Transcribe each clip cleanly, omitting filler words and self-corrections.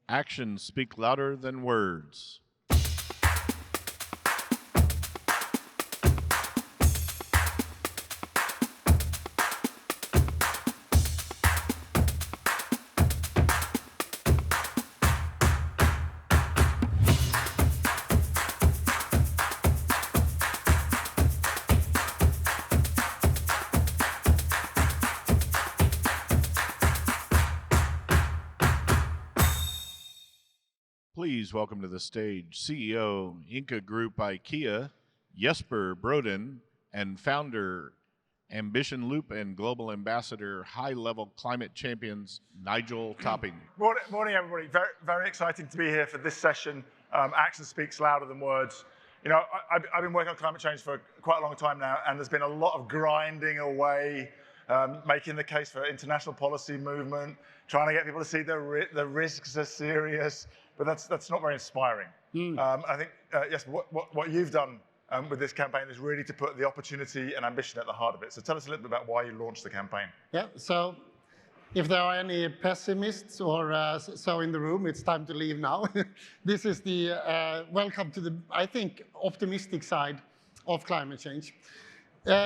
Actions speak louder than words. Please welcome to the stage CEO, Inca Group IKEA, Jesper Broden, and founder, Ambition Loop and Global Ambassador, High Level Climate Champions, Nigel Topping. Morning, everybody. Very, very exciting to be here for this session. Action speaks louder than words. You know, I've been working on climate change for quite a long time now, and there's been a lot of grinding away, making the case for international policy movement, trying to get people to see the risks are serious, but that's not very inspiring. I think, yes, what you've done with this campaign is really to put the opportunity and ambition at the heart of it. So tell us a little bit about why you launched the campaign. Yeah, so if there are any pessimists or so in the room, it's time to leave now. This is the welcome to the, I think, optimistic side of climate change.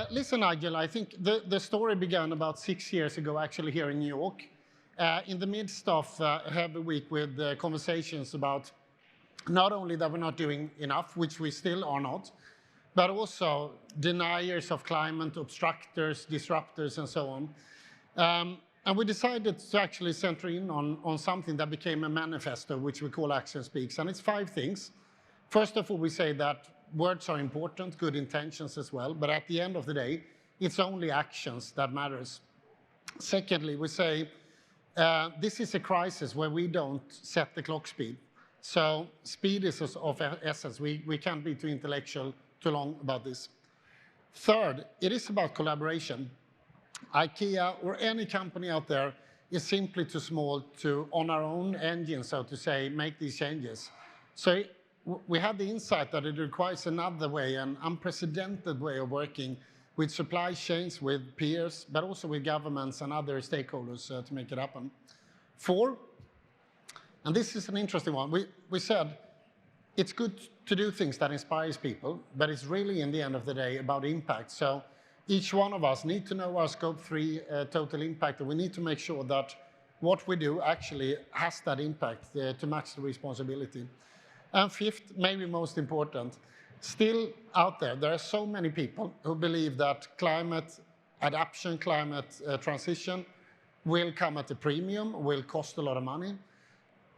Listen, Nigel, I think the story began about 6 years ago, actually here in New York, in the midst of a heavy week with conversations about not only that we're not doing enough, which we still are not, but also deniers of climate, obstructors, disruptors, and so on. And we decided to actually center in on something that became a manifesto, which we call Action Speaks. And it's 5 things. First of all, we say that words are important, good intentions as well, but at the end of the day, it's only actions that matters. Secondly, we say this is a crisis where we don't set the clock speed. So speed is of essence. We can't be too intellectual too long about this. Third, it is about collaboration. IKEA or any company out there is simply too small to, on our own engine, so to say, make these changes. So we had the insight that it requires another way, an unprecedented way of working with supply chains, with peers, but also with governments and other stakeholders to make it happen. 4, and this is an interesting one, we said it's good to do things that inspires people, but it's really, in the end of the day, about impact. So each one of us need to know our scope 3 total impact, and we need to make sure that what we do actually has that impact to match the responsibility. And 5th, maybe most important, still out there are so many people who believe that climate adaptation, climate transition will come at a premium, will cost a lot of money,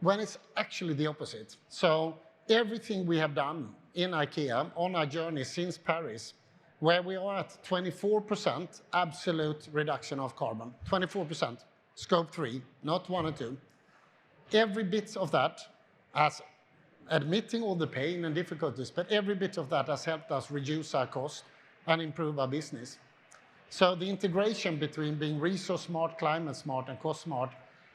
when it's actually the opposite. So everything we have done in IKEA on our journey since Paris, where we are at 24% absolute reduction of carbon, 24%, scope 3, not 1 or 2. Every bit of that has, admitting all the pain and difficulties, but every bit of that has helped us reduce our cost and improve our business. So the integration between being resource smart, climate smart, and cost smart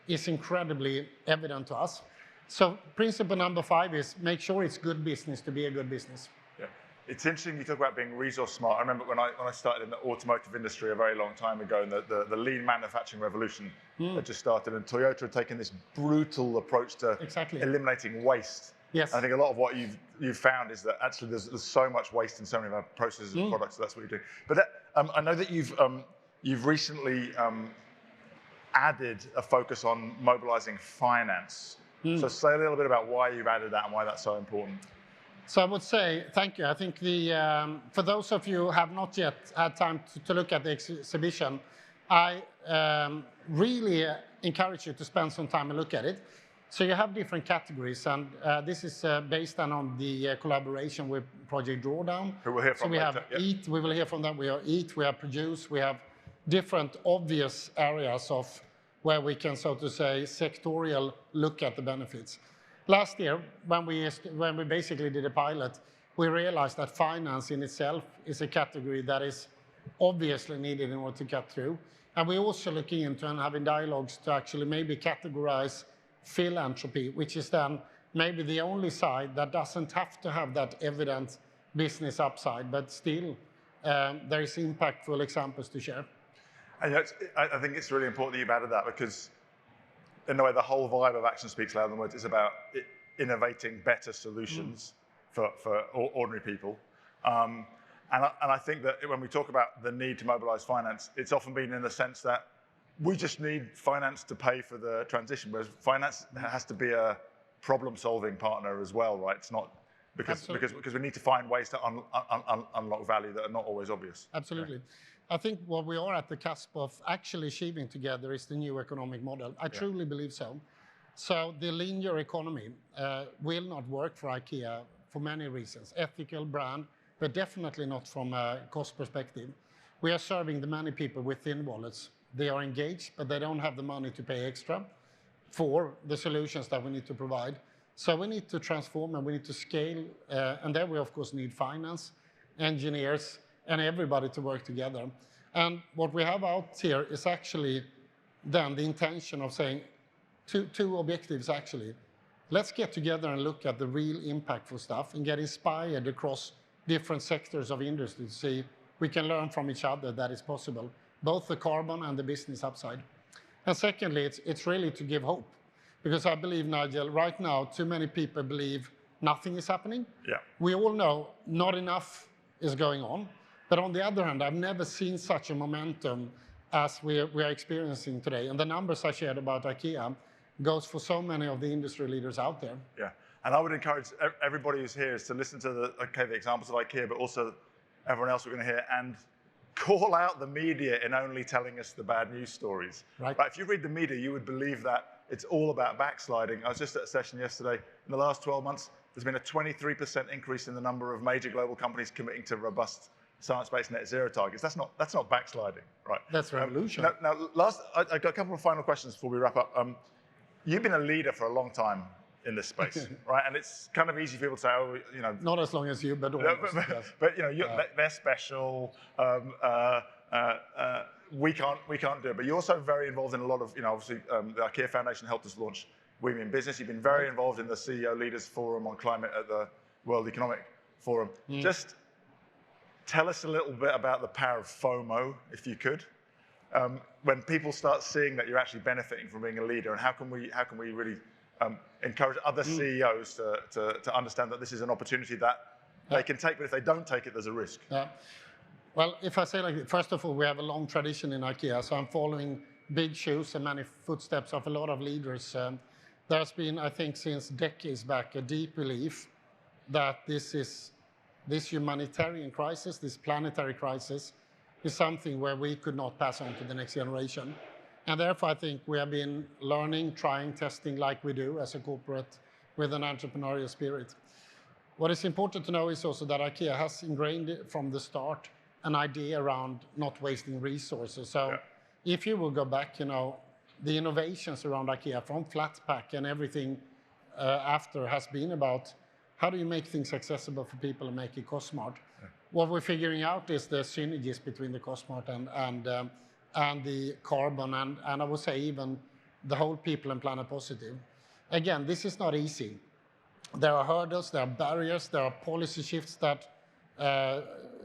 is incredibly evident to us. So principle number 5 is make sure it's good business to be a good business. Yeah. It's interesting you talk about being resource smart. I remember when I started in the automotive industry a very long time ago, and the lean manufacturing revolution had just started, and Toyota had taken this brutal approach to eliminating waste. Yes. I think a lot of what you've found is that actually there's so much waste in so many of our processes and products, so that's what you do. But that, I know that you've recently added a focus on mobilizing finance. So say a little bit about why you've added that and why that's so important. So I would say, thank you. I think for those of you who have not yet had time to look at the exhibition, I really encourage you to spend some time and look at it. So you have different categories, and this is based on the collaboration with Project Drawdown. Who we'll hear from later. So we have EAT, we will hear from them. We have EAT, we have Produce, we have different obvious areas of where we can, so to say, sectorial look at the benefits. Last year, when we basically did a pilot, we realized that finance in itself is a category that is obviously needed in order to get through. And we're also looking into and having dialogues to actually maybe categorize philanthropy, which is then maybe the only side that doesn't have to have that evident business upside, but still there is impactful examples to share. And I think it's really important that you've added that, because in a way, the whole vibe of Action Speaks Louder Than Words is about innovating better solutions for ordinary people. And I think that when we talk about the need to mobilize finance, it's often been in the sense that we just need finance to pay for the transition, whereas finance has to be a problem-solving partner as well, right? It's not because we need to find ways to unlock value that are not always obvious. Absolutely. Yeah. I think what we are at the cusp of actually achieving together is the new economic model. I truly believe so. So the linear economy will not work for IKEA for many reasons. Ethical, brand, but definitely not from a cost perspective. We are serving the many people with thin wallets. They are engaged, but they don't have the money to pay extra for the solutions that we need to provide. So we need to transform and we need to scale. And there we, of course, need finance, engineers, and everybody to work together. And what we have out here is actually then the intention of saying two objectives, actually. Let's get together and look at the real impactful stuff and get inspired across different sectors of industry to see we can learn from each other that is possible, both the carbon and the business upside. And secondly, it's really to give hope. Because I believe, Nigel, right now, too many people believe nothing is happening. Yeah. We all know not enough is going on. But on the other hand, I've never seen such a momentum as we are experiencing today. And the numbers I shared about IKEA goes for so many of the industry leaders out there. Yeah, and I would encourage everybody who's here is to listen to the examples of IKEA, but also everyone else we're going to hear, and call out the media in only telling us the bad news stories. Right. But if you read the media, you would believe that it's all about backsliding. I was just at a session yesterday. In the last 12 months, there's been a 23% increase in the number of major global companies committing to robust science-based net zero targets. That's not backsliding, right? That's revolution. Now I got a couple of final questions before we wrap up. You've been a leader for a long time in this space, right? And it's kind of easy for people to say, oh, you know. Not as long as you, but almost. But you know, they're special. We can't do it. But you're also very involved in a lot of, you know, obviously the IKEA Foundation helped us launch Women in Business. You've been very involved in the CEO Leaders Forum on Climate at the World Economic Forum. Just tell us a little bit about the power of FOMO, if you could. When people start seeing that you're actually benefiting from being a leader, and how can we really encourage other CEOs to understand that this is an opportunity that they can take, but if they don't take it, there's a risk. Well, if I say like, first of all, we have a long tradition in IKEA, so I'm following big shoes and many footsteps of a lot of leaders. There's been, I think, since decades back, a deep belief that this humanitarian crisis, this planetary crisis, is something where we could not pass on to the next generation. And therefore, I think we have been learning, trying, testing like we do as a corporate with an entrepreneurial spirit. What is important to know is also that IKEA has ingrained from the start an idea around not wasting resources. So if you will go back, you know, the innovations around IKEA from flat pack and everything after has been about how do you make things accessible for people and make it cost smart. What we're figuring out is the synergies between the cost smart and the carbon and I would say even the whole people and planet positive. Again, this is not easy. There are hurdles, there are barriers, there are policy shifts that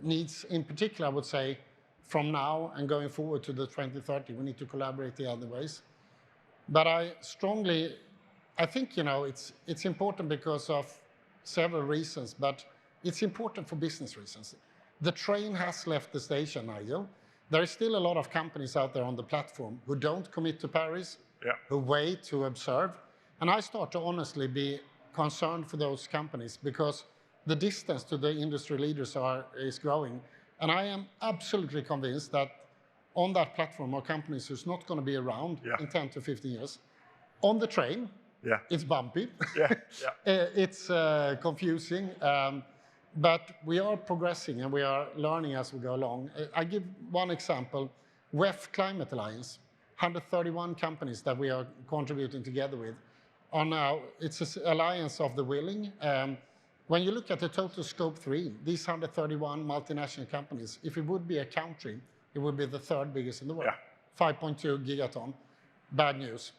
needs, in particular, I would say, from now and going forward to the 2030, we need to collaborate the other ways. But I think, you know, it's important because of several reasons, but it's important for business reasons. The train has left the station, Nigel. There is still a lot of companies out there on the platform who don't commit to Paris, who wait to observe. And I start to honestly be concerned for those companies because the distance to the industry leaders is growing. And I am absolutely convinced that on that platform are companies who's not going to be around in 10 to 15 years. On the train, it's bumpy. It's confusing. But we are progressing and we are learning as we go along. I give one example, WEF Climate Alliance, 131 companies that we are contributing together with. It's an alliance of the willing. When you look at the total scope 3, these 131 multinational companies, if it would be a country, it would be the third biggest in the world, 5.2 gigaton. Bad news.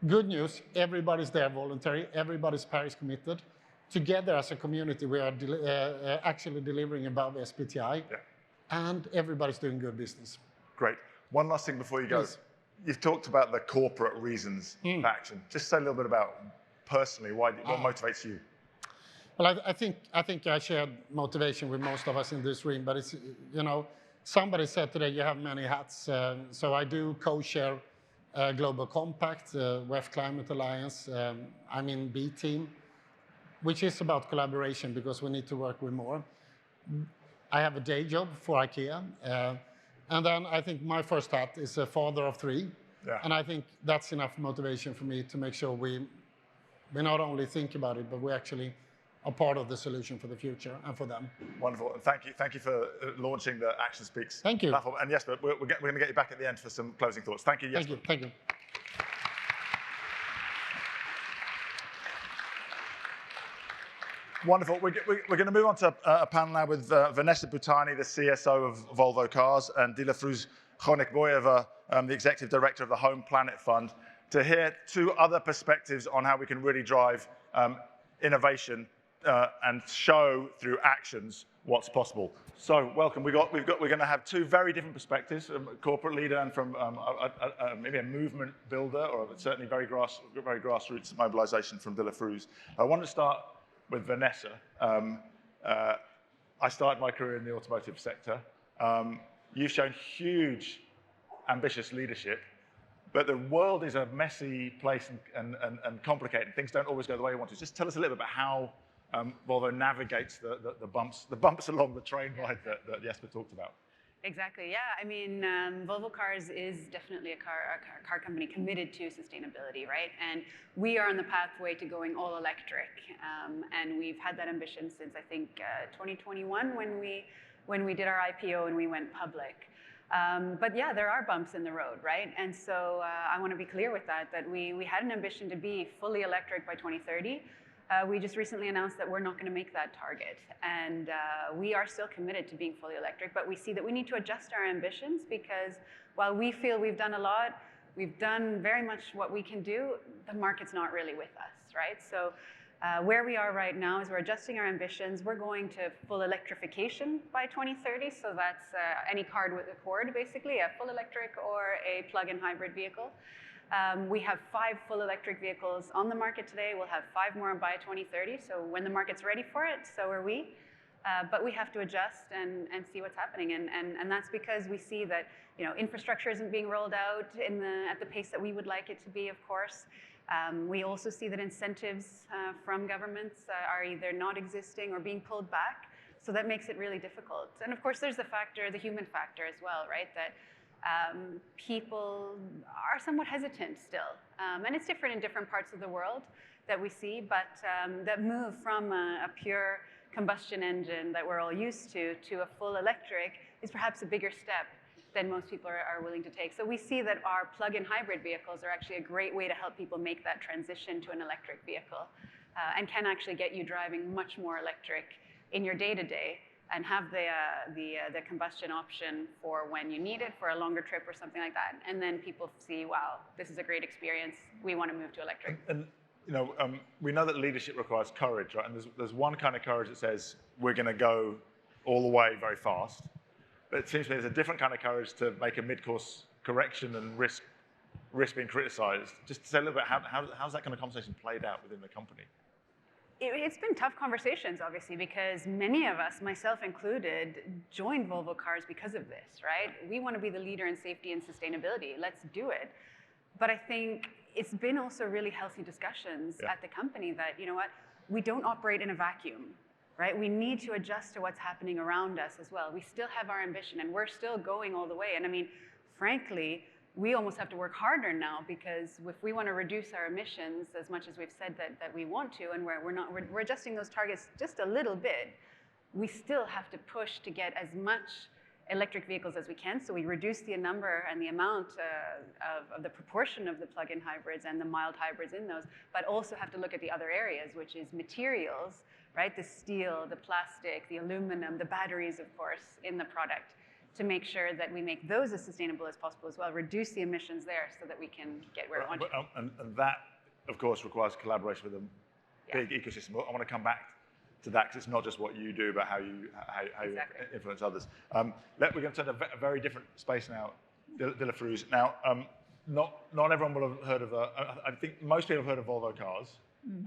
Good news, everybody's there voluntary, everybody's Paris committed. Together as a community, we are actually delivering above SBTi, and everybody's doing good business. Great. One last thing before you go. Please. you've talked about the corporate reasons for action. Just say a little bit about personally what motivates you. Well, I think I shared motivation with most of us in this room, but it's, somebody said today you have many hats. So I do co-share Global Compact, WEF Climate Alliance. I'm in B Team, which is about collaboration because we need to work with more. I have a day job for IKEA. And then I think my first hat is a father of 3. Yeah. And I think that's enough motivation for me to make sure we not only think about it, but we actually are part of the solution for the future and for them. Wonderful. And thank you for launching the Action Speaks Thank you. platform. And Jesper, we're going to get you back at the end for some closing thoughts. Thank you, Jesper. Thank you. Wonderful. We're going to move on to a panel now with Vanessa Butani, the CSO of Volvo Cars, and Dilafruz Khonikboyeva, the Executive Director of the Home Planet Fund, to hear 2 other perspectives on how we can really drive innovation and show through actions what's possible. So welcome. We're going to have 2 very different perspectives, a corporate leader and from maybe a movement builder, or certainly very grassroots mobilization from Dilafruz. I want to start with Vanessa. I started my career in the automotive sector. You've shown huge, ambitious leadership, but the world is a messy place and complicated. Things don't always go the way you want to. Just tell us a little bit about how Volvo navigates the bumps along the train ride that Jesper talked about. Exactly, yeah. I mean, Volvo Cars is definitely a car company committed to sustainability, right? And we are on the pathway to going all electric. And we've had that ambition since, I think, 2021 when we did our IPO and we went public. But yeah, there are bumps in the road, right? And so I want to be clear with that we had an ambition to be fully electric by 2030. We just recently announced that we're not going to make that target. And we are still committed to being fully electric, but we see that we need to adjust our ambitions because while we feel we've done a lot, we've done very much what we can do, the market's not really with us, right? So where we are right now is we're adjusting our ambitions. We're going to full electrification by 2030. So that's any car with a cord, basically, a full electric or a plug-in hybrid vehicle. We have 5 full electric vehicles on the market today. We'll have 5 more by 2030. So when the market's ready for it, so are we. But we have to adjust and see what's happening. And that's because we see that infrastructure isn't being rolled out at the pace that we would like it to be, of course. We also see that incentives from governments are either not existing or being pulled back. So that makes it really difficult. And of course, there's the human factor as well, right? That people are somewhat hesitant still. And it's different in different parts of the world that we see, but that move from a pure combustion engine that we're all used to a full electric is perhaps a bigger step than most people are willing to take. So we see that our plug-in hybrid vehicles are actually a great way to help people make that transition to an electric vehicle and can actually get you driving much more electric in your day-to-day and have the combustion option for when you need it for a longer trip or something like that. And then people see, wow, this is a great experience. We want to move to electric. And we know that leadership requires courage, right? And there's one kind of courage that says we're going to go all the way very fast. But it seems to me there's a different kind of courage to make a mid-course correction and risk being criticized. Just to say a little bit, how's that kind of conversation played out within the company? It's been tough conversations, obviously, because many of us, myself included, joined Volvo Cars because of this, right? We want to be the leader in safety and sustainability. Let's do it. But I think it's been also really healthy discussions at the company that, you know what, we don't operate in a vacuum, right? We need to adjust to what's happening around us as well. We still have our ambition, and we're still going all the way. And I mean, frankly, we almost have to work harder now because if we want to reduce our emissions as much as we've said that we want to, and we're adjusting those targets just a little bit, we still have to push to get as much electric vehicles as we can. So we reduce the number and the amount of the proportion of the plug-in hybrids and the mild hybrids in those, but also have to look at the other areas, which is materials, right? The steel, the plastic, the aluminum, the batteries, of course, in the product, to make sure that we make those as sustainable as possible as well, reduce the emissions there so that we can get where we want to. And that, of course, requires collaboration with a big ecosystem. I want to come back to that because it's not just what you do, but how you influence others. We're going to turn to a very different space now, Dilafruz. Now, not everyone will have heard of I think most people have heard of Volvo cars,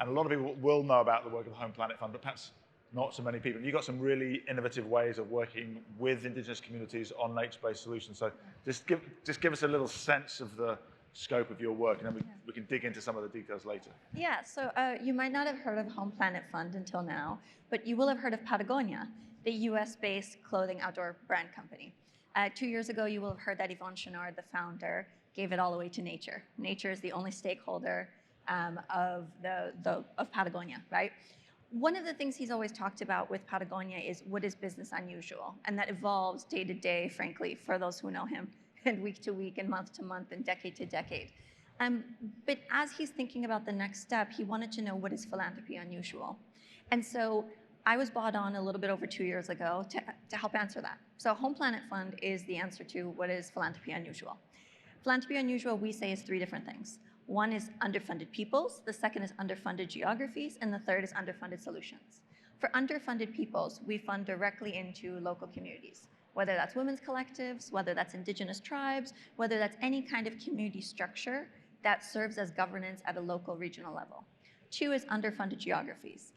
and a lot of people will know about the work of the Home Planet Fund, but perhaps not so many people. You've got some really innovative ways of working with indigenous communities on nature-based solutions. So just give us a little sense of the scope of your work, and then we can dig into some of the details later. Yeah, so you might not have heard of Home Planet Fund until now, but you will have heard of Patagonia, the US-based clothing outdoor brand company. 2 years ago, you will have heard that Yvon Chouinard, the founder, gave it all away to nature. Nature is the only stakeholder of Patagonia, right? One of the things he's always talked about with Patagonia is what is business unusual, and that evolves day to day, frankly, for those who know him, and week to week, and month to month, and decade to decade. But as he's thinking about the next step, he wanted to know what is philanthropy unusual. And so I was brought on a little bit over 2 years ago to help answer that. So Home Planet Fund is the answer to what is philanthropy unusual. Philanthropy unusual, we say, is 3 different things. One is underfunded peoples, the second is underfunded geographies, and the third is underfunded solutions. For underfunded peoples, we fund directly into local communities, whether that's women's collectives, whether that's indigenous tribes, whether that's any kind of community structure that serves as governance at a local, regional level. 2 is underfunded geographies.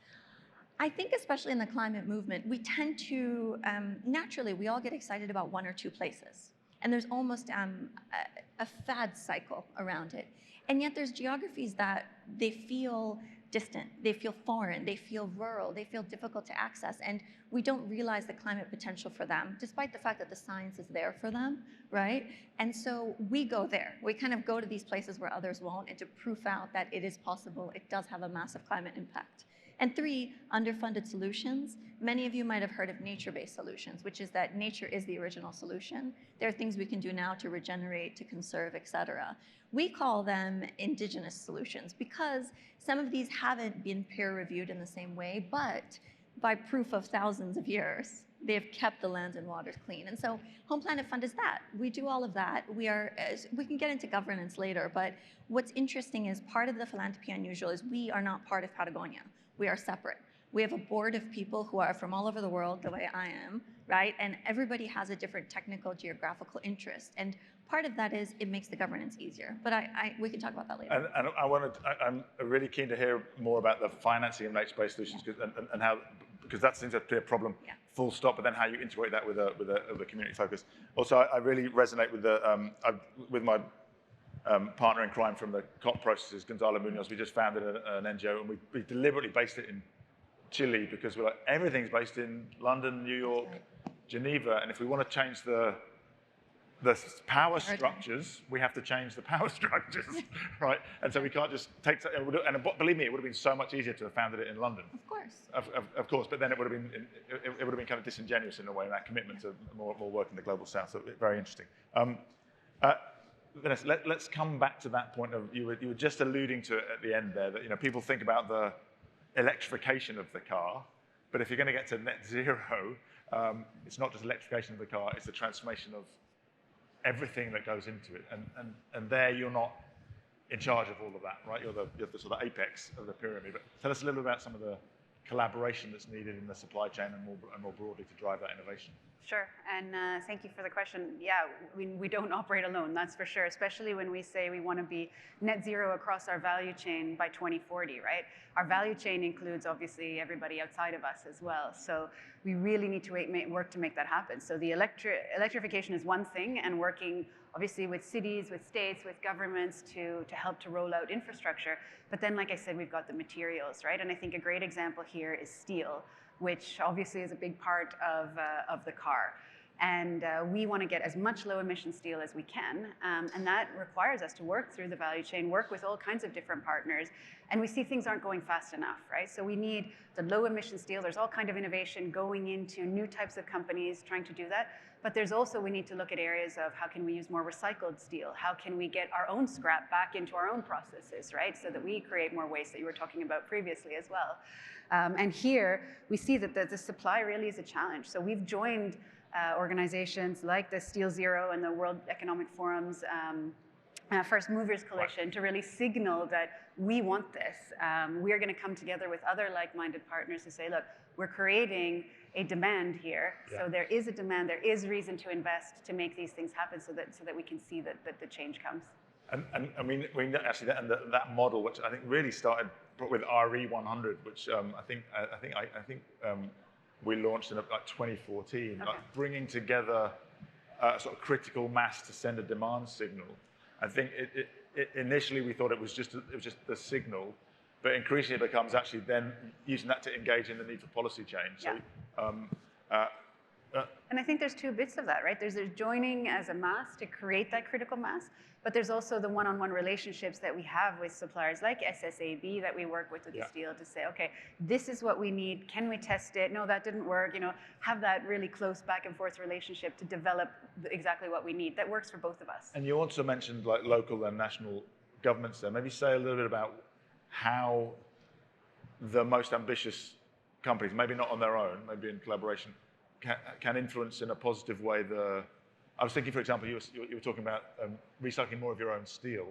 I think especially in the climate movement, we tend to, naturally, we all get excited about 1 or 2 places. And there's almost a fad cycle around it. And yet there's geographies that they feel distant, they feel foreign, they feel rural, they feel difficult to access, and we don't realize the climate potential for them, despite the fact that the science is there for them, right? And so we go there. We kind of go to these places where others won't, and to proof out that it is possible, it does have a massive climate impact. And 3, underfunded solutions. Many of you might have heard of nature-based solutions, which is that nature is the original solution. There are things we can do now to regenerate, to conserve, et cetera. We call them indigenous solutions because some of these haven't been peer-reviewed in the same way, but by proof of thousands of years, they've kept the lands and waters clean. And so Home Planet Fund is that. We do all of that. We can get into governance later, but what's interesting is part of the philanthropy unusual is we are not part of Patagonia. We are separate. We have a board of people who are from all over the world, the way I am, right? And everybody has a different technical, geographical interest. And part of that is it makes the governance easier. But we can talk about that later. And I'm really keen to hear more about the financing of nature-based solutions, and how, because that seems to be a problem, full stop. But then how you integrate that with a community focus. Also, I really resonate with my partner in crime from the COP processes, Gonzalo Munoz. We just founded an NGO, and we deliberately based it in Chile because we're like, everything's based in London, New York, Geneva, and if we want to change the power structures, we have to change the power structures, right? And so we can't just take, and believe me, it would have been so much easier to have founded it in London. Of course. Of course, but then it would have been kind of disingenuous in a way, that commitment to more work in the global south. So very interesting. Vanessa, let's come back to that point of you were just alluding to it at the end there, that people think about the electrification of the car, but if you're going to get to net zero, it's not just electrification of the car, it's the transformation of everything that goes into it, and there you're not in charge of all of that, right? You're the sort of apex of the pyramid. But tell us a little about some of the collaboration that's needed in the supply chain and more broadly to drive that innovation. Sure, and thank you for the question. Yeah, we don't operate alone, that's for sure, especially when we say we want to be net zero across our value chain by 2040, right? Our value chain includes, obviously, everybody outside of us as well. So we really need to work to make that happen. So the electrification is one thing, and working, obviously, with cities, with states, with governments to help to roll out infrastructure. But then, like I said, we've got the materials, right? And I think a great example here is steel, which obviously is a big part of the car. And we want to get as much low-emission steel as we can, and that requires us to work through the value chain, work with all kinds of different partners, and we see things aren't going fast enough, right? So we need the low-emission steel. There's all kind of innovation going into new types of companies trying to do that, but there's also, we need to look at areas of how can we use more recycled steel? How can we get our own scrap back into our own processes, right? So that we create more waste that you were talking about previously as well. And here, we see that the supply really is a challenge. So we've joined organizations like the Steel Zero and the World Economic Forum's First Movers Coalition to really signal that we want this. We are going to come together with other like-minded partners to say, look, we're creating a demand here. Yeah. So there is a demand, there is reason to invest to make these things happen so that we can see that the change comes. And we actually that model, which I think really started with RE100, which I think we launched in like 2014, like bringing together sort of critical mass to send a demand signal. I think initially we thought it was just the signal, but increasingly it becomes actually then using that to engage in the need for policy change. Yeah. So, and I think there's two bits of that, right? There's joining as a mass to create that critical mass, but there's also the one-on-one relationships that we have with suppliers like SSAB that we work with the steel to say, okay, this is what we need. Can we test it? No, that didn't work. You know, have that really close back and forth relationship to develop exactly what we need. That works for both of us. And you also mentioned like local and national governments there. Maybe say a little bit about how the most ambitious companies, maybe not on their own, maybe in collaboration, can influence in a positive way I was thinking, for example, you were talking about recycling more of your own steel.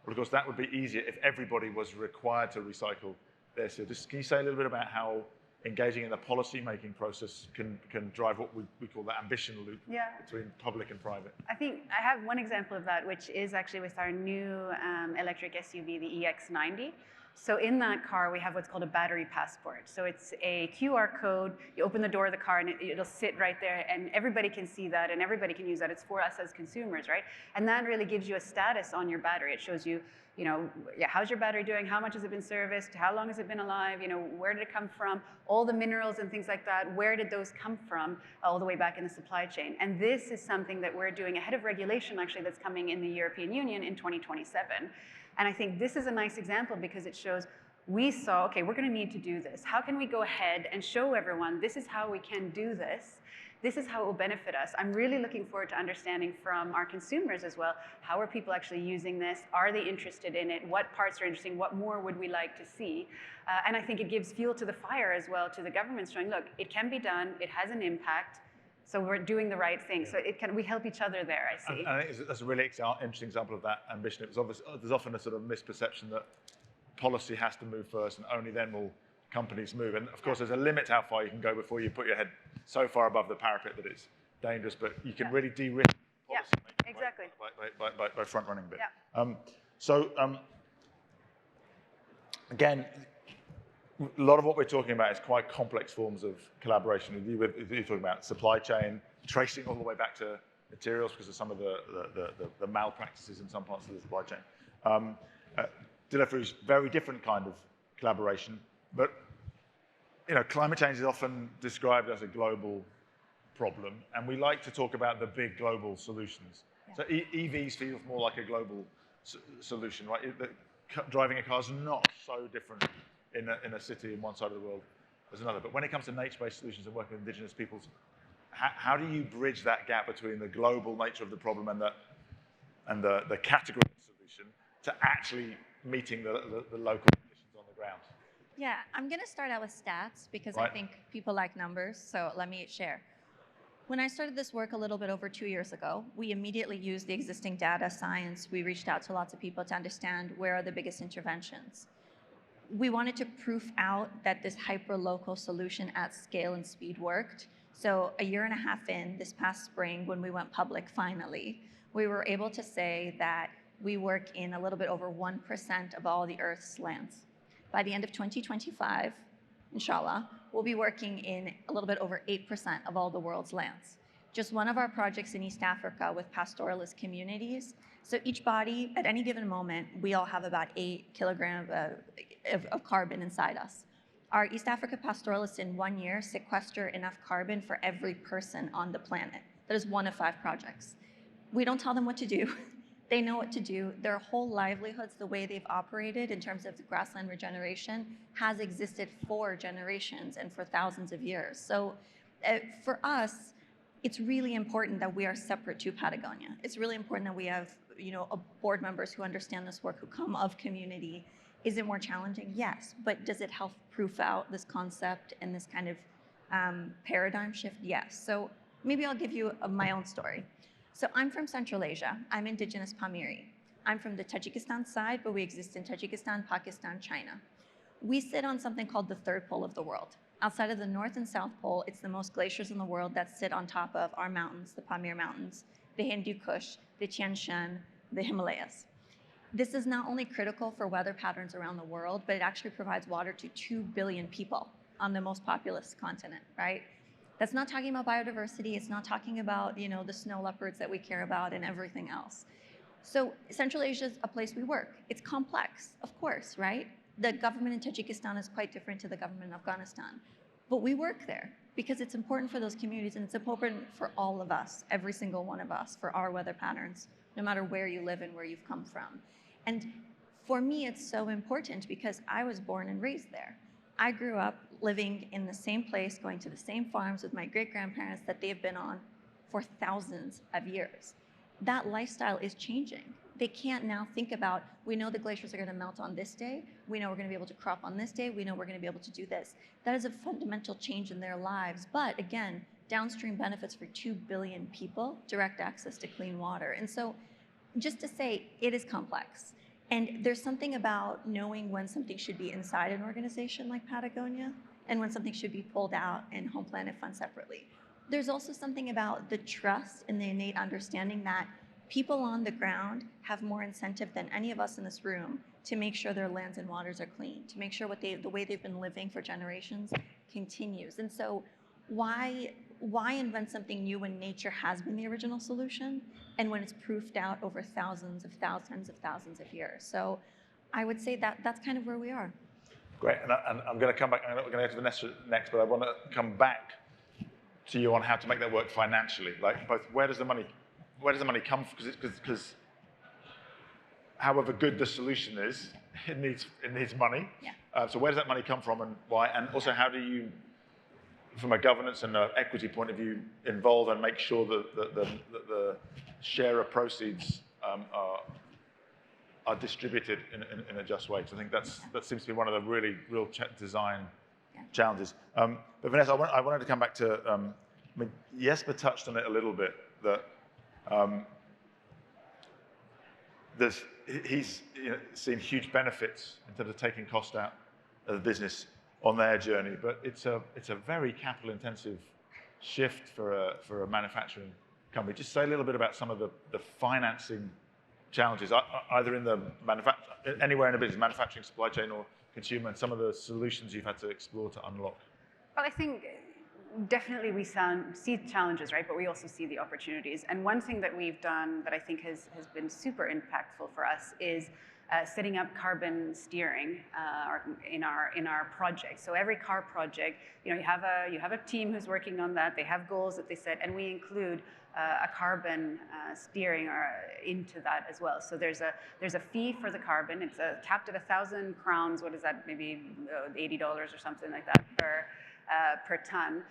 Well, of course, that would be easier if everybody was required to recycle their steel. Can you say a little bit about how engaging in the policy-making process can drive what we call the ambition loop between public and private? I think I have one example of that, which is actually with our new electric SUV, the EX90. So in that car, we have what's called a battery passport. So it's a QR code. You open the door of the car, and it'll sit right there, and everybody can see that, and everybody can use that. It's for us as consumers, right? And that really gives you a status on your battery. It shows you, how's your battery doing? How much has it been serviced? How long has it been alive? Where did it come from? All the minerals and things like that, where did those come from all the way back in the supply chain? And this is something that we're doing ahead of regulation, actually, that's coming in the European Union in 2027. And I think this is a nice example because it shows we saw, okay, we're going to need to do this. How can we go ahead and show everyone this is how we can do this? This is how it will benefit us. I'm really looking forward to understanding from our consumers as well, how are people actually using this? Are they interested in it? What parts are interesting? What more would we like to see? And I think it gives fuel to the fire as well to the government, showing, look, it can be done. It has an impact. So we're doing the right thing. So we help each other there, I see. And I think that's a really interesting example of that ambition. There's often a sort of misperception that policy has to move first and only then will companies move. And of course, there's a limit to how far you can go before you put your head so far above the parapet that it's dangerous, but you can really de-risk policy making exactly. by front-running a bit. Yeah. Again, a lot of what we're talking about is quite complex forms of collaboration. You're talking about supply chain, tracing all the way back to materials because of some of the malpractices in some parts of the supply chain. Delivery is a very different kind of collaboration, but climate change is often described as a global problem, and we like to talk about the big global solutions. Yeah. So EVs feels more like a global solution, right? Driving a car is not so different in a city in one side of the world as another. But when it comes to nature-based solutions and working with indigenous peoples, how do you bridge that gap between the global nature of the problem and the category of solution to actually meeting the local conditions on the ground? Yeah, I'm going to start out with stats because Right. I think people like numbers, so let me share. When I started this work a little bit over 2 years ago, we immediately used the existing data science. We reached out to lots of people to understand where are the biggest interventions. We wanted to proof out that this hyper-local solution at scale and speed worked. So a year and a half in, this past spring, when we went public finally, we were able to say that we work in a little bit over 1% of all the Earth's lands. By the end of 2025, inshallah, we'll be working in a little bit over 8% of all the world's lands. Just one of our projects in East Africa with pastoralist communities. So each body, at any given moment, we all have about 8 kilograms of carbon inside us. Our East Africa pastoralists in 1 year sequester enough carbon for every person on the planet. That is one of 5 projects. We don't tell them what to do. They know what to do. Their whole livelihoods, the way they've operated in terms of the grassland regeneration, has existed for generations and for thousands of years. So for us, it's really important that we are separate to Patagonia. It's really important that we have, board members who understand this work, who come of community. Is it more challenging? Yes. But does it help proof out this concept and this kind of paradigm shift? Yes. So maybe I'll give you my own story. So I'm from Central Asia. I'm indigenous Pamiri. I'm from the Tajikistan side, but we exist in Tajikistan, Pakistan, China. We sit on something called the third pole of the world. Outside of the North and South Pole, it's the most glaciers in the world that sit on top of our mountains, the Pamir Mountains, the Hindu Kush, the Tian Shan, the Himalayas. This is not only critical for weather patterns around the world, but it actually provides water to 2 billion people on the most populous continent, right? That's not talking about biodiversity. It's not talking about, the snow leopards that we care about and everything else. So Central Asia is a place we work. It's complex, of course, right? The government in Tajikistan is quite different to the government in Afghanistan. But we work there because it's important for those communities, and it's important for all of us, every single one of us, for our weather patterns, no matter where you live and where you've come from. And for me, it's so important because I was born and raised there. I grew up living in the same place, going to the same farms with my great-grandparents that they've been on for thousands of years. That lifestyle is changing. They can't now think about, we know the glaciers are going to melt on this day, we know we're going to be able to crop on this day, we know we're going to be able to do this. That is a fundamental change in their lives. But again, downstream benefits for 2 billion people, direct access to clean water. And so just to say, it is complex. And there's something about knowing when something should be inside an organization like Patagonia and when something should be pulled out and Home Planet Fund separately. There's also something about the trust and the innate understanding that people on the ground have more incentive than any of us in this room to make sure their lands and waters are clean, to make sure the way they've been living for generations continues. And so why invent something new when nature has been the original solution and when it's proofed out over thousands of of years? So I would say that that's kind of where we are. Great, and I'm going to come back, we're going to go to Vanessa next, but I want to come back to you on how to make that work financially. Like, both, where does the money come from? Because however good the solution is, it needs money. Yeah. So where does that money come from and why? And also, how do you, from a governance and equity point of view, involve and make sure that the share of proceeds are distributed in a just way? Because I think that seems to be one of the real design challenges. But Vanessa, I wanted to come back to, Jesper touched on it a little bit, that he's seen huge benefits in terms of taking cost out of the business on their journey, but it's a very capital intensive shift for a manufacturing company. Just say a little bit about some of the financing challenges, either in the anywhere in the business, manufacturing, supply chain, or consumer, and some of the solutions you've had to explore to unlock. Well, I think definitely we see challenges, right? But we also see the opportunities. And one thing that we've done that I think has been super impactful for us is setting up carbon steering in our project. So every car project, you have a team who's working on that. They have goals that they set, and we include a carbon steering into that as well. So there's a fee for the carbon. It's capped at 1,000 crowns. What is that? Maybe $80 or something like that per ton.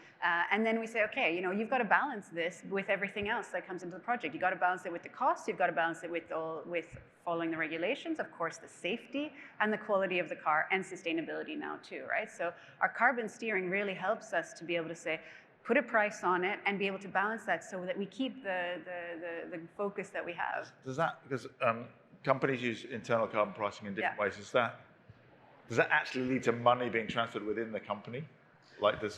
And then we say, okay, you've got to balance this with everything else that comes into the project. You've got to balance it with the cost. You've got to balance it with following the regulations, of course, the safety and the quality of the car, and sustainability now too, right? So our carbon steering really helps us to be able to say, put a price on it and be able to balance that so that we keep the focus that we have. Does that, because companies use internal carbon pricing in different ways, does that actually lead to money being transferred within the company? Like does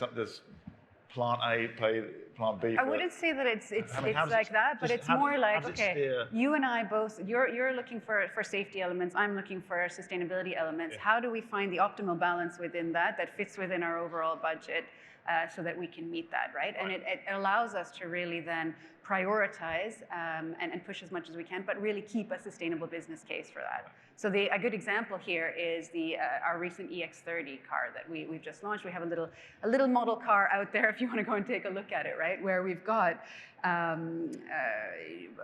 plant A pay plant B? I wouldn't say that it's like that, but it's more like, okay, you and I both, you're looking for safety elements, I'm looking for sustainability elements. Yeah. How do we find the optimal balance within that fits within our overall budget so that we can meet that, right? And it allows us to really then prioritize and push as much as we can, but really keep a sustainable business case for that. So a good example here is our recent EX30 car that we've just launched. We have a little model car out there if you want to go and take a look at it, right? Where we've got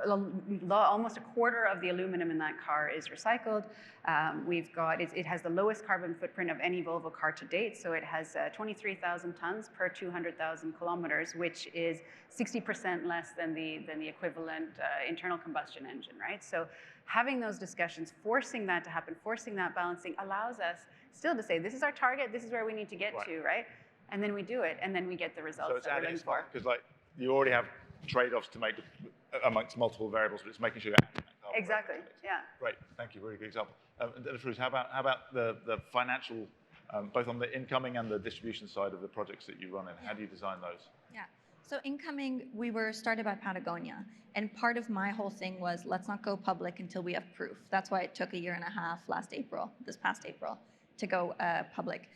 almost a quarter of the aluminum in that car is recycled. It has the lowest carbon footprint of any Volvo car to date. So it has 23,000 tons per 200,000 kilometers, which is 60% less than the equivalent internal combustion engine, right? So having those discussions, forcing that to happen, forcing that balancing allows us still to say, this is our target, this is where we need to get to, right? And then we do it, and then we get the results that we're looking for. Because you already have trade-offs to make amongst multiple variables, but it's making sure you're acting that carbon. Exactly, yeah. Great, thank you, really good example. Fruus, how about the financial, both on the incoming and the distribution side of the projects that you run in? How do you design those? Yeah. So incoming, we were started by Patagonia. And part of my whole thing was, let's not go public until we have proof. That's why it took a year and a half this past April, to go public.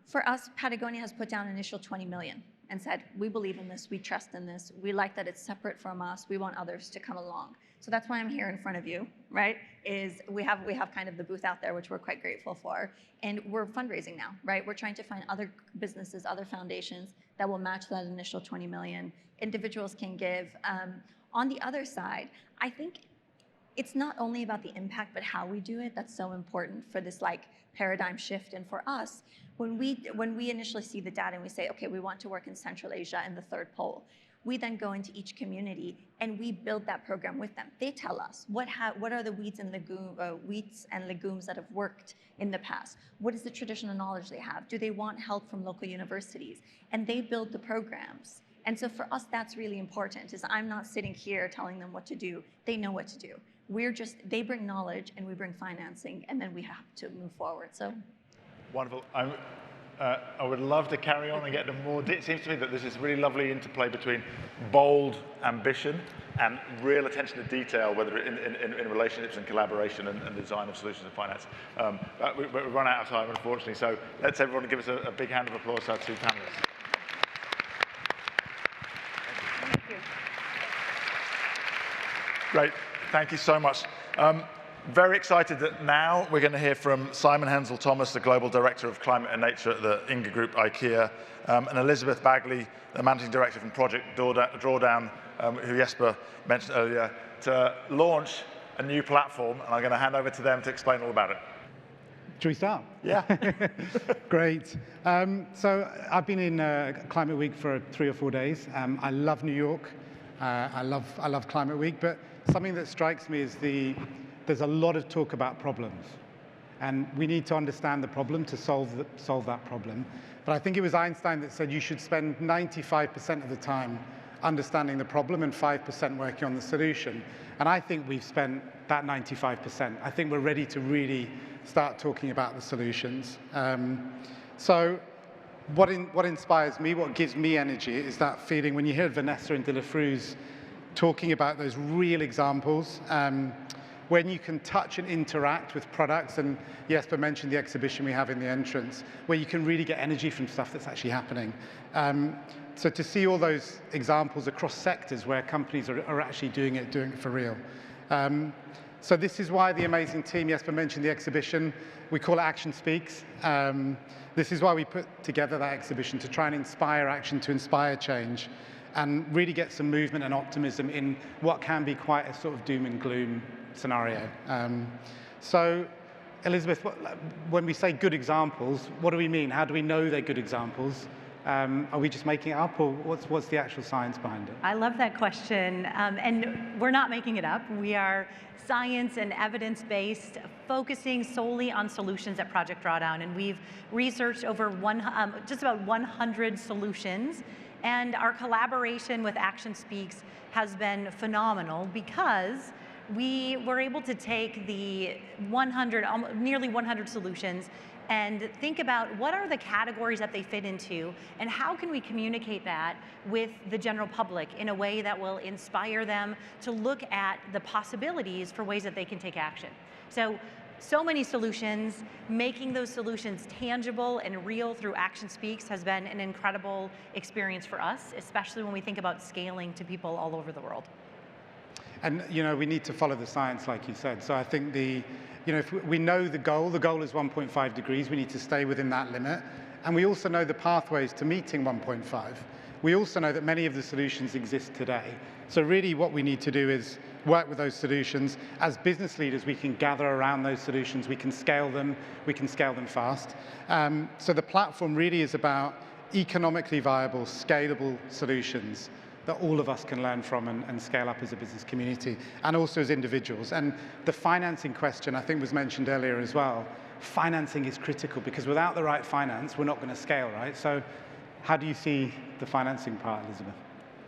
For us, Patagonia has put down an initial 20 million and said, we believe in this, we trust in this, we like that it's separate from us, we want others to come along. So that's why I'm here in front of you, right? Is we have kind of the booth out there, which we're quite grateful for. And we're fundraising now, right? We're trying to find other businesses, other foundations that will match that initial 20 million. Individuals can give. On the other side, I think it's not only about the impact, but how we do it that's so important for this paradigm shift. And for us, when we initially see the data and we say, okay, we want to work in Central Asia and the third pole, we then go into each community and we build that program with them. They tell us what are the wheats and legumes that have worked in the past. What is the traditional knowledge they have? Do they want help from local universities? And they build the programs. And so for us, that's really important. Is I'm not sitting here telling them what to do. They know what to do. They bring knowledge and we bring financing, and then we have to move forward. So wonderful. I would love to carry on and get into more. It seems to me that there's this really lovely interplay between bold ambition and real attention to detail, whether in relationships and collaboration and design of solutions and finance. But we've run out of time, unfortunately. So let's everyone give us a big hand of applause to our two panelists. Thank you. Great. Thank you so much. Very excited that now we're going to hear from Simon Hensel-Thomas, the Global Director of Climate and Nature at the Inga Group IKEA, and Elizabeth Bagley, the Managing Director from Project Drawdown, who Jesper mentioned earlier, to launch a new platform. And I'm going to hand over to them to explain all about it. Should we start? Yeah. Great. So I've been in Climate Week for 3 or 4 days. I love New York. I love Climate Week. But something that strikes me is there's a lot of talk about problems. And we need to understand the problem to solve that problem. But I think it was Einstein that said you should spend 95% of the time understanding the problem and 5% working on the solution. And I think we've spent that 95%. I think we're ready to really start talking about the solutions. So what inspires me, what gives me energy, is that feeling when you hear Vanessa and De La Cruz talking about those real examples, when you can touch and interact with products, and Jesper mentioned the exhibition we have in the entrance, where you can really get energy from stuff that's actually happening. So to see all those examples across sectors where companies are actually doing it for real. So this is why the amazing team, Jesper mentioned the exhibition, we call it Action Speaks. This is why we put together that exhibition, to try and inspire action, to inspire change, and really get some movement and optimism in what can be quite a sort of doom and gloom scenario. So, Elizabeth, when we say good examples, what do we mean? How do we know they're good examples? Are we just making it up, or what's the actual science behind it? I love that question, and we're not making it up. We are science and evidence-based, focusing solely on solutions at Project Drawdown, and we've researched over just about 100 solutions, and our collaboration with Action Speaks has been phenomenal because we were able to take the nearly 100 solutions and think about what are the categories that they fit into, and how can we communicate that with the general public in a way that will inspire them to look at the possibilities for ways that they can take action. So many solutions, making those solutions tangible and real through Action Speaks has been an incredible experience for us, especially when we think about scaling to people all over the world. And we need to follow the science, like you said. So I think if we know the goal is 1.5 degrees, we need to stay within that limit. And we also know the pathways to meeting 1.5. We also know that many of the solutions exist today. So really what we need to do is work with those solutions. As business leaders, we can gather around those solutions, we can scale them fast. So the platform really is about economically viable, scalable solutions that all of us can learn from and scale up as a business community, and also as individuals. And the financing question, I think, was mentioned earlier as well. Financing is critical, because without the right finance, we're not going to scale, right? So how do you see the financing part, Elizabeth?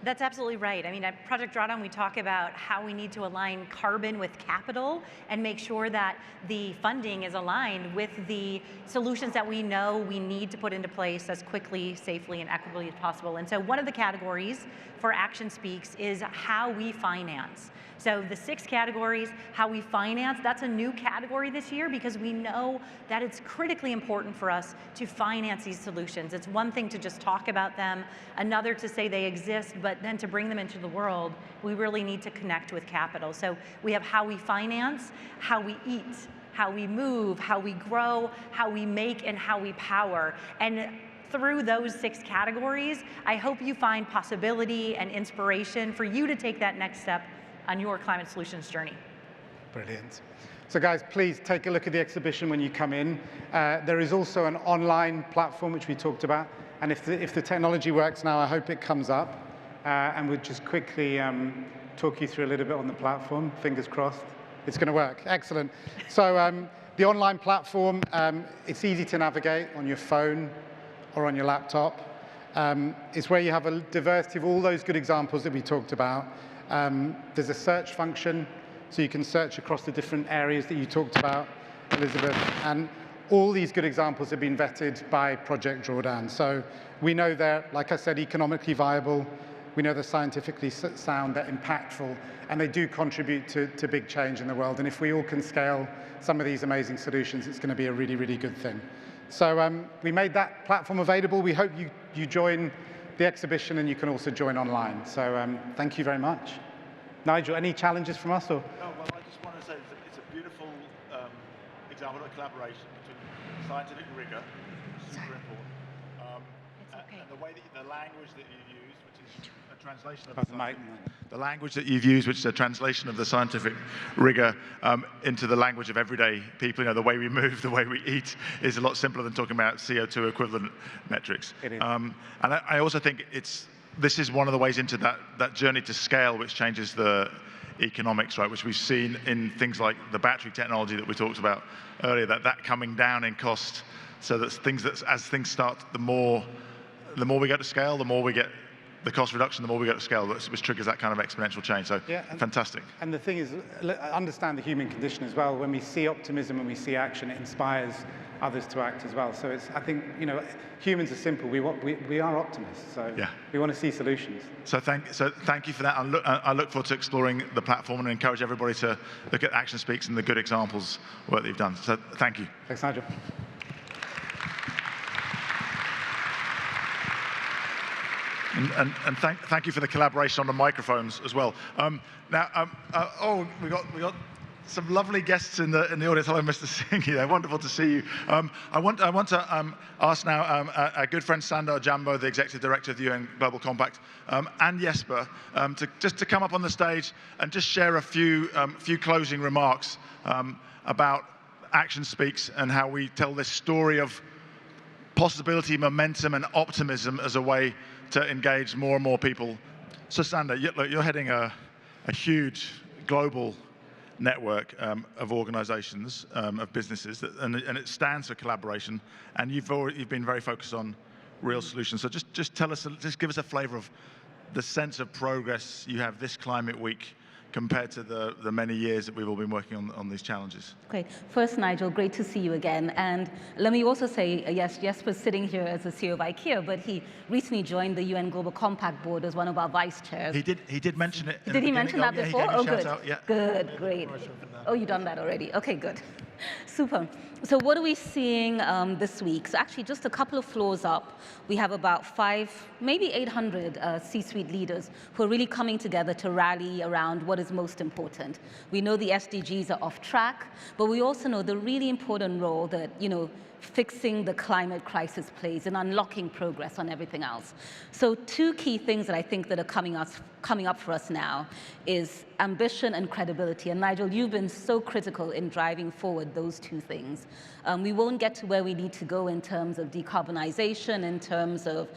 That's absolutely right. I mean, at Project Drawdown, we talk about how we need to align carbon with capital and make sure that the funding is aligned with the solutions that we know we need to put into place as quickly, safely, and equitably as possible. And so one of the categories for Action Speaks is how we finance. So the 6 categories, how we finance, that's a new category this year because we know that it's critically important for us to finance these solutions. It's one thing to just talk about them, another to say they exist, but then to bring them into the world, we really need to connect with capital. So we have how we finance, how we eat, how we move, how we grow, how we make, and how we power. And through those 6 categories, I hope you find possibility and inspiration for you to take that next step on your climate solutions journey. Brilliant. So guys, please take a look at the exhibition when you come in. There is also an online platform which we talked about, and if the technology works now, I hope it comes up, and we'll just quickly talk you through a little bit on the platform. Fingers crossed. It's going to work. Excellent. So the online platform, it's easy to navigate on your phone or on your laptop. It's where you have a diversity of all those good examples that we talked about. There's a search function, so you can search across the different areas that you talked about, Elizabeth, and all these good examples have been vetted by Project Drawdown. So we know they're, like I said, economically viable, we know they're scientifically sound, they're impactful, and they do contribute to big change in the world. And if we all can scale some of these amazing solutions, it's going to be a really, really good thing. So we made that platform available. We hope you join the exhibition, and you can also join online. So thank you very much. Nigel, any challenges from us? Or? No, well, I just want to say it's a beautiful example of collaboration between scientific rigor, super important, and the way that the language that you use, which is a translation of the language that you've used, which is a translation of the scientific rigor into the language of everyday people. You know, the way we move, the way we eat is a lot simpler than talking about CO2 equivalent metrics. It is. And I also think this is one of the ways into that journey to scale, which changes the economics, right? Which we've seen in things like the battery technology that we talked about earlier, that coming down in cost, so that as things start, the more we get to scale, the more we get the cost reduction, the more we get to scale, which triggers that kind of exponential change. So yeah, fantastic. And the thing is, understand the human condition as well. When we see optimism, when we see action, it inspires others to act as well. So I think, humans are simple. We are optimists. So yeah, we want to see solutions. So thank you for that. I look forward to exploring the platform and encourage everybody to look at Action Speaks and the good examples work that you've done. So thank you. Thanks, Nigel. And thank you for the collaboration on the microphones as well. We got some lovely guests in the audience. Hello, Mr. Singh. There, wonderful to see you. I want to ask now our good friend Sandor Jambo, the Executive Director of the UN Global Compact, and Jesper, to come up on the stage and just share a few closing remarks about Action Speaks and how we tell this story of possibility, momentum, and optimism as a way to engage more and more people. So Sandor, you're heading a huge global network of organizations, of businesses, and it stands for collaboration, and you've been very focused on real solutions. So just give us a flavor of the sense of progress you have this Climate Week compared to the many years that we've all been working on these challenges. Okay. First, Nigel, great to see you again. And let me also say, yes, Jesper's sitting here as the CEO of IKEA, but he recently joined the UN Global Compact Board as one of our vice chairs. He did mention it. Did he mention that before? Yeah, he gave a shout out, yeah. Good, great. Oh, you've done that already. Okay, good. Super. So what are we seeing this week? So actually, just a couple of floors up, we have about 500, maybe 800 C-suite leaders who are really coming together to rally around what is most important. We know the SDGs are off track, but we also know the really important role that, fixing the climate crisis plays and unlocking progress on everything else. So 2 key things that I think that are coming up for us now is ambition and credibility. And Nigel, you've been so critical in driving forward those 2 things. We won't get to where we need to go in terms of decarbonization, in terms of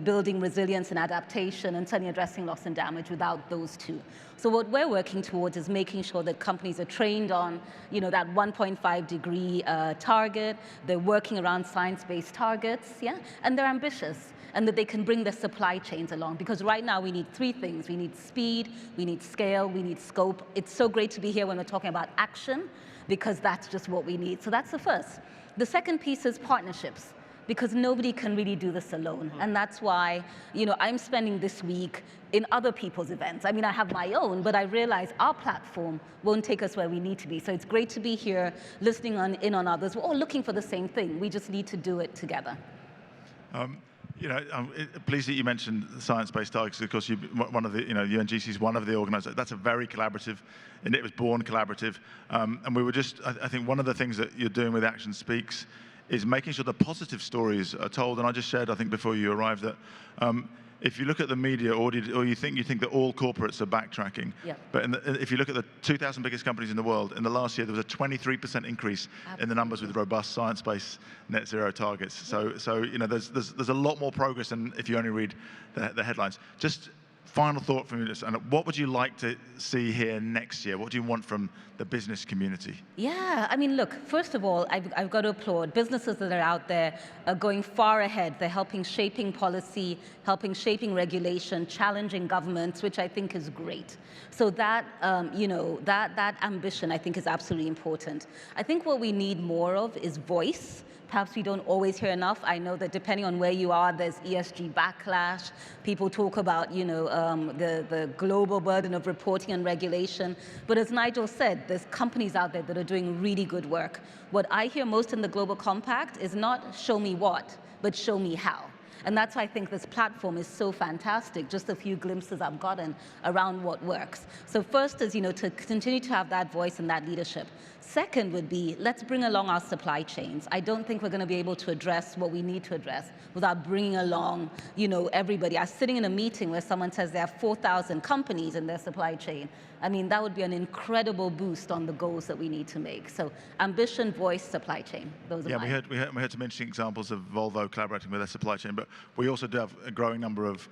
building resilience and adaptation, and certainly addressing loss and damage without those 2. So what we're working towards is making sure that companies are trained on, that 1.5 degree target. They're working around science-based targets, and they're ambitious, and that they can bring their supply chains along. Because right now we need 3 things. We need speed, we need scale, we need scope. It's so great to be here when we're talking about action, because that's just what we need. So that's the first. The second piece is partnerships, because nobody can really do this alone. And that's why, I'm spending this week in other people's events. I mean, I have my own, but I realize our platform won't take us where we need to be. So it's great to be here, listening in on others. We're all looking for the same thing. We just need to do it together. I'm pleased that you mentioned the science-based targets. Of course, one of the, UNGC is one of the organizers. That's a very collaborative, and it was born collaborative. And we were just, I think one of the things that you're doing with Action Speaks is making sure the positive stories are told. And I just shared, I think, before you arrived, that if you look at the media, or you think that all corporates are backtracking. Yeah. But if you look at the 2,000 biggest companies in the world, in the last year there was a 23% increase in the numbers with robust science-based net zero targets. So there's a lot more progress than if you only read the headlines. Just final thought from you, and what would you like to see here next year? What do you want from the business community? Yeah, I mean, look, first of all, I've got to applaud businesses that are out there are going far ahead. They're helping shaping policy, helping shaping regulation, challenging governments, which I think is great. So that, that ambition, I think, is absolutely important. I think what we need more of is voice. Perhaps we don't always hear enough. I know that depending on where you are, there's ESG backlash. People talk about, the global burden of reporting and regulation. But as Nigel said, there's companies out there that are doing really good work. What I hear most in the Global Compact is not show me what, but show me how. And that's why I think this platform is so fantastic, just a few glimpses I've gotten around what works. So first is, to continue to have that voice and that leadership. Second would be, let's bring along our supply chains. I don't think we're going to be able to address what we need to address without bringing along, everybody. I was sitting in a meeting where someone says there are 4,000 companies in their supply chain. I mean, that would be an incredible boost on the goals that we need to make. So ambition, voice, supply chain. Those are mine. we heard some interesting examples of Volvo collaborating with their supply chain, but we also do have a growing number of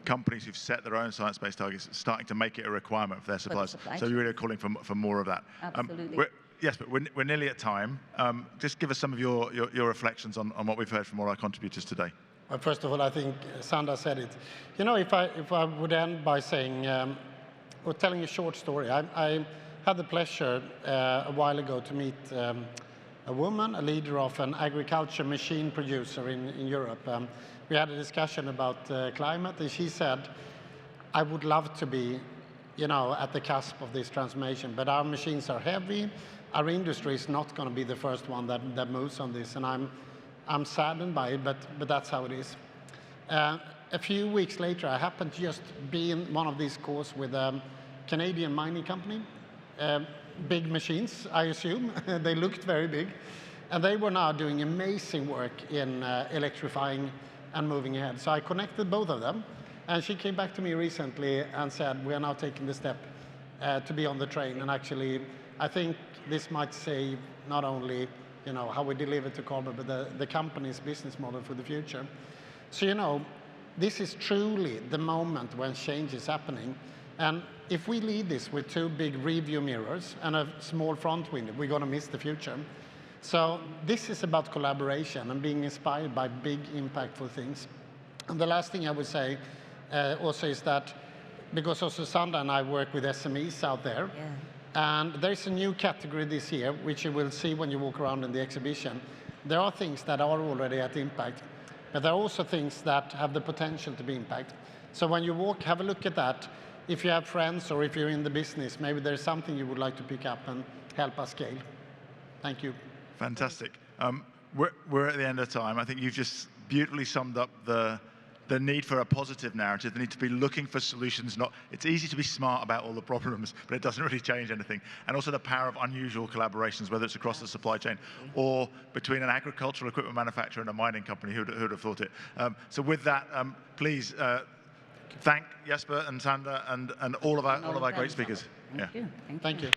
companies who've set their own science-based targets, starting to make it a requirement for their suppliers. So you're really calling for more of that. Absolutely. Yes, but we're nearly at time. Just give us some of your reflections on what we've heard from all our contributors today. Well, first of all, I think Sandra said it. If I would end by saying, or telling a short story, I had the pleasure a while ago to meet a woman, a leader of an agriculture machine producer in Europe. We had a discussion about climate, and she said, I would love to be at the cusp of this transformation, but our machines are heavy. Our industry is not going to be the first one that moves on this, and I'm saddened by it, but that's how it is. A few weeks later, I happened to just be in one of these calls with a Canadian mining company. Big machines, I assume. They looked very big. And they were now doing amazing work in electrifying and moving ahead. So I connected both of them. And she came back to me recently and said, we are now taking the step to be on the train. And actually, I think this might save not only how we deliver to carbon, but the company's business model for the future. So, this is truly the moment when change is happening. And if we lead this with 2 big review mirrors and a small front window, we're going to miss the future. So this is about collaboration and being inspired by big, impactful things. And the last thing I would say also is that, because also Sandra and I work with SMEs out there, and there's a new category this year, which you will see when you walk around in the exhibition. There are things that are already at impact, but there are also things that have the potential to be impact. So when you walk, have a look at that. If you have friends or if you're in the business, maybe there's something you would like to pick up and help us scale. Thank you. Fantastic. We're at the end of time. I think you've just beautifully summed up the need for a positive narrative, the need to be looking for solutions. It's easy to be smart about all the problems, but it doesn't really change anything. And also the power of unusual collaborations, whether it's across the supply chain or between an agricultural equipment manufacturer and a mining company. Who'd have thought it? So with that, please thank Jesper and Sandra and all of our great speakers. Thank you. Thank you.